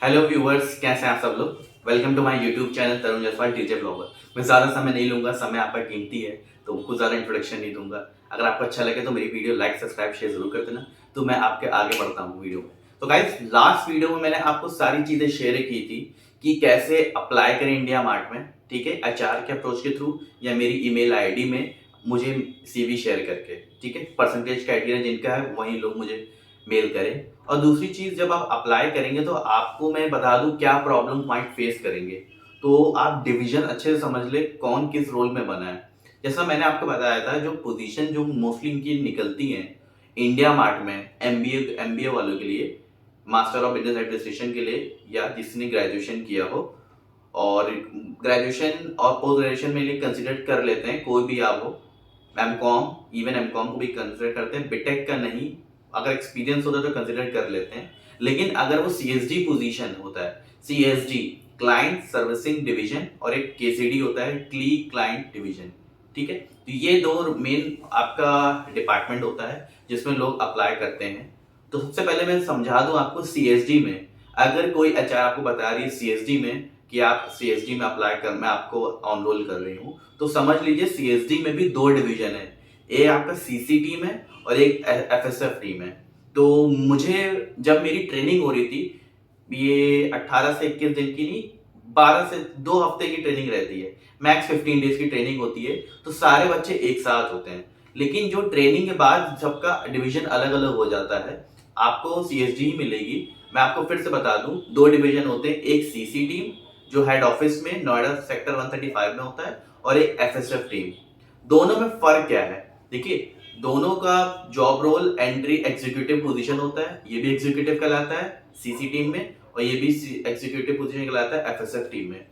Hello viewers, कैसे हैं आप सब लोग। Welcome to my YouTube channel Tarun Jaiswal teacher blogger. मैं ज़्यादा समय नहीं लूंगा, समय आपका कीमती है तो कुछ ज़्यादा इंट्रोडक्शन नहीं दूंगा। अगर आपको अच्छा लगे तो मेरी वीडियो लाइक सब्सक्राइब शेयर जरूर कर देना, तो मैं आपके आगे बढ़ता हूँ वीडियो में। तो गाइस, लास्ट वीडियो में मैंने आपको सारी चीज़ें शेयर की थी कि कैसे अप्लाई करें इंडिया मार्ट में, ठीक है, एचआर के अप्रोच के थ्रू या मेरी ईमेल आईडी में मुझे सीवी शेयर करके, ठीक है। परसेंटेज क्राइटेरिया जिनका है वही लोग मुझे मेल करें। और दूसरी चीज, जब आप अप्लाई करेंगे तो आपको मैं बता दूं क्या प्रॉब्लम पॉइंट फेस करेंगे। तो आप डिवीजन अच्छे से समझ ले कौन किस रोल में बना है। जैसा मैंने आपको बताया था, जो पोजीशन जो मोस्टली इनकी निकलती हैं इंडिया मार्ट में, एमबीए वालों के लिए, मास्टर ऑफ बिजनेस एडमिनिस्ट्रेशन के लिए, या जिसने ग्रेजुएशन किया हो, और ग्रेजुएशन और पोस्ट ग्रेजुएशन में लिए कंसिडर कर लेते हैं, कोई भी आप हो। एमकॉम, इवन एमकॉम को भी कंसिडर करते हैं, बीटेक का नहीं। अगर एक्सपीरियंस होता है तो कंसिडर कर लेते हैं। लेकिन अगर वो सीएसडी पोजीशन होता है, सीएसडी क्लाइंट सर्विसिंग डिवीजन, और एक केसीडी होता है क्ली क्लाइंट डिवीजन, ठीक है। तो ये दो मेन आपका डिपार्टमेंट होता है जिसमें लोग अप्लाई करते हैं। तो सबसे पहले मैं समझा दूं आपको, सीएसडी में अगर कोई एचआर आपको बता रही है सीएसडी में कि आप सीएसडी में अप्लाई कर, मैं आपको ऑनरोल कर रही हूँ, तो समझ लीजिए सीएसडी में भी दो डिवीजन है। एक आपका सीसी टीम है और एक एफएसएफ टीम है। तो मुझे जब मेरी ट्रेनिंग हो रही थी, ये 18 से 21 दिन की नहीं, 12 से 2 हफ्ते की ट्रेनिंग रहती है, मैक्स 15 डेज की ट्रेनिंग होती है। तो सारे बच्चे एक साथ होते हैं, लेकिन जो ट्रेनिंग के बाद सबका डिवीजन अलग अलग हो जाता है। आपको सीएसडी ही मिलेगी। मैं आपको फिर से बता दूं, दो डिवीजन होते हैं, एक सीसी टीम जो हेड ऑफिस में नोएडा सेक्टर 135 में होता है, और एक एफएसएफ टीम। दोनों में फर्क क्या है, देखिए, दोनों का job role entry executive position होता है। ये भी एग्जीक्यूटिव कहलाता है सीसी टीम में, और ये भी एग्जीक्यूटिव पोजीशन कहलाता है एफएसएफ टीम में।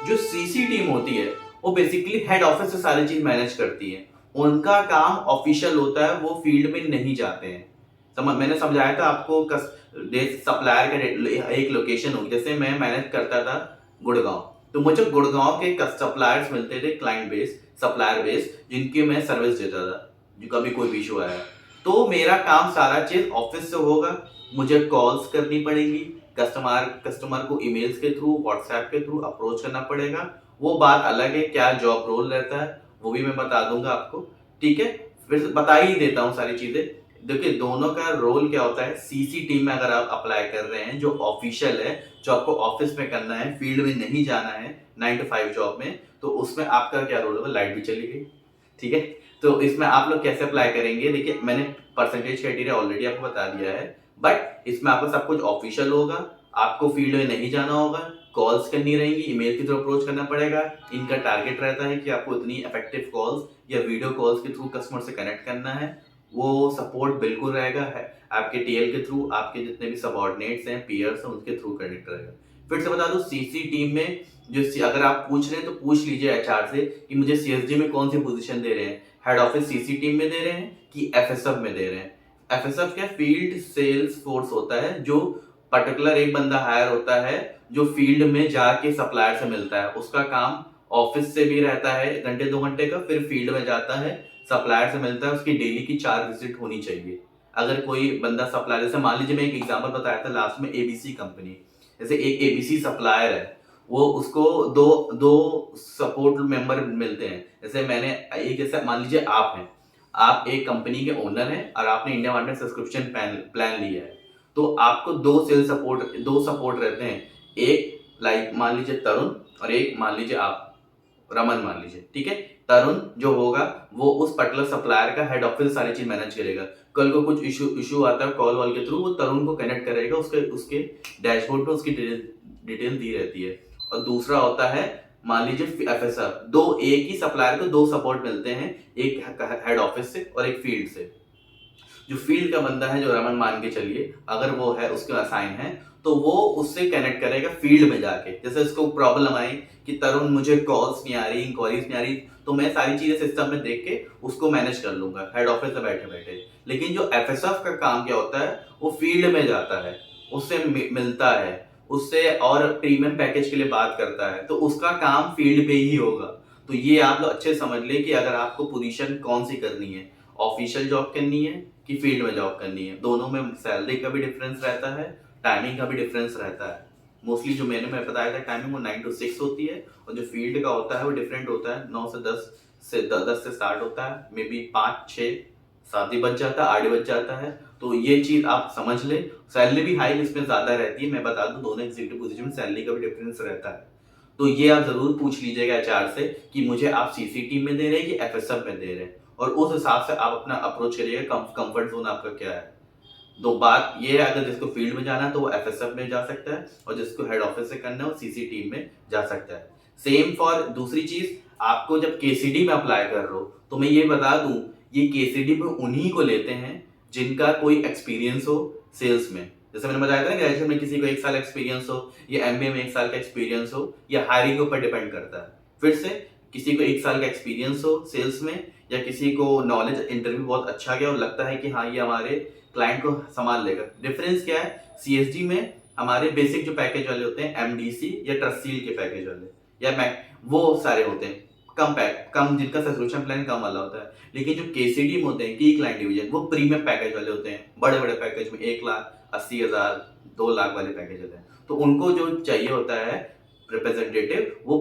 जो सीसी टीम होती है वो बेसिकली हेड ऑफिस से सारी चीज मैनेज करती है। उनका काम ऑफिशियल होता है, वो फील्ड में नहीं जाते हैं। मैंने समझाया था आपको, सप्लायर का एक लोकेशन होगी। जैसे मैं मैनेज करता था गुड़गांव, तो मुझे गुड़गांव के सप्लायर्स मिलते थे, क्लाइंट बेस, सप्लायर बेस, जिनकी मैं सर्विस देता था। जो कभी कोई भी इशू आया तो मेरा काम सारा चीज ऑफिस से होगा। मुझे कॉल्स करनी पड़ेगी, कस्टमर को ईमेल्स के थ्रू, व्हाट्सएप के थ्रू अप्रोच करना पड़ेगा। वो बात अलग है, क्या जॉब रोल रहता है वो भी मैं बता दूंगा आपको, ठीक है। फिर बता ही देता हूँ सारी चीजें। देखिए, दोनों का रोल क्या होता है। सीसी टीम में अगर आप अप्लाई कर रहे हैं, जो ऑफिशियल है, जो आपको ऑफिस में करना है, फील्ड में नहीं जाना है 9 to 5 जॉब में, तो उसमें आपका क्या रोल होगा। लाइट भी चली गई, ठीक है। तो इसमें आप लोग कैसे अप्लाई करेंगे, देखिए, मैंने परसेंटेज क्राइटेरिया ऑलरेडी आपको बता दिया है। बट इसमें आपको सब कुछ ऑफिशियल होगा, आपको फील्ड में नहीं जाना होगा, कॉल्स करनी रहेंगी, ईमेल के थ्रू अप्रोच करना पड़ेगा। इनका टारगेट रहता है कि आपको इतनी इफेक्टिव कॉल्स या वीडियो कॉल्स के थ्रू कस्टमर से कनेक्ट करना है। वो सपोर्ट बिल्कुल रहेगा, है आपके टीएल के थ्रू, आपके जितने भी सबऑर्डिनेट्स हैं, पीयर्स हैं, उनके थ्रू कनेक्ट रहेगा। फिर से बता दूं, सीसी टीम में जो अगर आप पूछ रहे हैं तो पूछ लीजिए एचआर से कि मुझे सीएसडी में कौन सी पोजीशन दे रहे हैं, हेड ऑफिस सीसी टीम में दे रहे हैं कि एफएसएफ में दे रहे हैं। एफएसएफ क्या, फील्ड सेल्स फोर्स होता है, जो पर्टिकुलर एक बंदा हायर होता है जो फील्ड में जाके सप्लायर से मिलता है। उसका काम ऑफिस से भी रहता है घंटे 2 घंटे का, फिर फील्ड में जाता है, सप्लायर से मिलता है। उसकी डेली की 4 विजिट होनी चाहिए। अगर कोई बंदा सप्लायर, जैसे मान लीजिए मैं एक एग्जांपल बताया था लास्ट में, एबीसी कंपनी, जैसे एक एबीसी सप्लायर है, वो उसको दो दो सपोर्ट मेंबर मिलते हैं। जैसे मैंने एक, जैसे मान लीजिए आप हैं, आप एक कंपनी के ओनर हैं और आपने इंडिया मार्ट में सब्सक्रिप्शन प्लान लिया है। तो आपको दो सपोर्ट रहते हैं। एक लाइक मान लीजिए तरुण, और एक मान लीजिए आप रमन मान लीजिए, ठीक है। तरुण जो होगा वो उस पर्टिकुलर सप्लायर का हेड ऑफिस सारी चीज मैनेज करेगा। कल को कुछ इशू आता है कॉल वॉल के थ्रू, वो तरुण को कनेक्ट करेगा, उसके उसके डैशबोर्ड पे उसकी डिटेल दी रहती है। और दूसरा होता है, मान लीजिए एफएसआर, एक ही सप्लायर को दो सपोर्ट मिलते हैं, एक हेड ऑफिस से और एक फील्ड से। जो फील्ड का बंदा है, जो रमन मान के चलिए, अगर वो है, उसके असाइन है, तो वो उससे कनेक्ट करेगा फील्ड में जाके। जैसे उसको प्रॉब्लम आई कि तरुण मुझे कॉल्स नहीं आ रही, इंक्वायरीज नहीं आ रही, तो मैं सारी चीजें सिस्टम में देख के उसको मैनेज कर लूंगा हेड ऑफिस में बैठे बैठे। लेकिन जो एफएसएफ का काम क्या होता है, वो फील्ड में जाता है, उससे मिलता है, उससे और प्रीमियम पैकेज के लिए बात करता है, तो उसका काम फील्ड पे ही होगा। तो ये आप लोग अच्छे समझ ले कि अगर आपको पोजीशन कौन सी करनी है, ऑफिशियल जॉब करनी है कि फील्ड में जॉब करनी है। दोनों में सैलरी का भी डिफरेंस रहता है, टाइमिंग का भी डिफरेंस रहता है। मोस्टली जो मैं बताया था टाइमिंग वो 9 to 6 होती है, और जो फील्ड का होता है वो डिफरेंट होता है। 9 से 10 से 10 से स्टार्ट होता है, मे बी 5 6 7 ही बज जाता है, 8 बज जाता है। तो ये चीज आप समझ ले। सैलरी भी हाई इसमें ज्यादा रहती है, मैं बता दूं दोनों एग्जीक्यूटिव पोजीशन में सैलरी का भी डिफरेंस रहता है। तो ये आप जरूर पूछ लीजिएगा एचआर से कि मुझे आप सीसी टीम में दे रहे हैं कि एफएसएफ में दे रहे हैं, और उस हिसाब से आप अपना अप्रोच करिएगा। कंफर्ट जोन आपका क्या है। तो बात ये है, अगर जिसको फील्ड में जाना है तो वो एफएसएफ में जा सकता है, और जिसको हेड ऑफिस से करना है वो सीसी टीम में जा सकता है। सेम फॉर दूसरी चीज, आपको जब केसीडी में अप्लाई कर रहे हो तो मैं ये बता दूं, ये केसीडी में उन्हीं को लेते हैं जिनका कोई एक्सपीरियंस हो सेल्स में। जैसे मैंने बताया था ना, ग्रेजुएशन में किसी को 1 साल एक्सपीरियंस हो, या एमबीए में 1 साल का एक्सपीरियंस हो, या हायरिंग के ऊपर डिपेंड करता है। फिर से, किसी को 1 साल का एक्सपीरियंस हो सेल्स में, या किसी को नॉलेज इंटरव्यू बहुत अच्छा गया और लगता है कि हाँ ये हमारे क्लाइंट को संभाल लेगा। डिफरेंस क्या है, सीएसडी में हमारे बेसिक जो पैकेज वाले होते हैं, एमडीसी या ट्रस्टील के पैकेज वाले, या मैक, वो सारे होते हैं कम, जिनका सब्सक्रिप्शन प्लान कम वाला होता है। लेकिन जो केसीडी में होते हैं, की क्लाइंट डिवीजन, वो प्रीमियम पैकेज वाले होते हैं। बड़े बड़े पैकेज में 1,80,000 2 लाख वाले पैकेज होते हैं। तो उनको जो चाहिए होता है रिप्रेजेंटेटिव, वो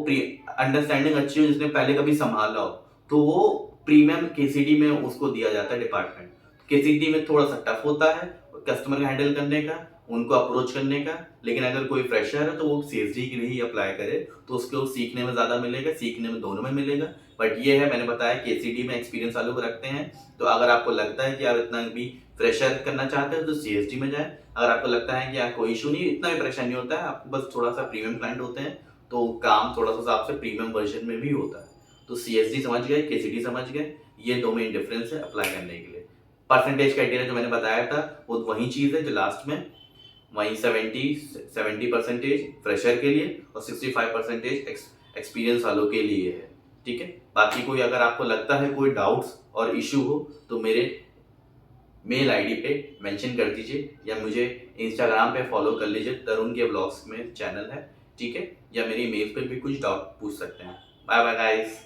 अंडरस्टैंडिंग अच्छी हो, जिसने पहले कभी संभाला हो, तो वो प्रीमियम केसीडी में उसको दिया जाता है डिपार्टमेंट। केसीडी में थोड़ा सा टफ होता है कस्टमर का हैंडल करने का, उनको अप्रोच करने का। लेकिन अगर कोई फ्रेशर है तो वो सीएसडी के लिए ही अप्लाई करे, तो उसको सीखने में ज्यादा मिलेगा, सीखने में दोनों में मिलेगा। बट ये है, मैंने बताया केसीडी में एक्सपीरियंस वालों को रखते हैं। तो अगर आपको लगता है कि आप इतना भी फ्रेशर करना चाहते हो तो सीएसडी में जाए। अगर आपको लगता है कि यार कोई इशू नहीं, इतना भी प्रेशर नहीं होता है, आपको बस थोड़ा सा प्रीमियम क्लाइंट होते हैं, तो काम थोड़ा सा हिसाब से प्रीमियम वर्जन में भी होता है। तो सीएसडी समझ गए, केसीडी समझ गए, ये दो मेन डिफरेंस है अप्लाई करने के लिए। परसेंटेज क्राइटेरिया जो मैंने बताया था वो वही चीज है जो लास्ट में, वही 70 परसेंटेज फ्रेशर के लिए और 65% एक्सपीरियंस वालों के लिए है। ठीक है, बाकी कोई अगर आपको लगता है कोई डाउट्स और इशू हो तो मेरे मेल आईडी पे मेंशन कर दीजिए, या मुझे इंस्टाग्राम पे फॉलो कर लीजिए, तरुण के ब्लॉग्स में चैनल है। ठीक है, या मेरी मेल पे भी कुछ डाउट पूछ सकते हैं। Bye bye guys.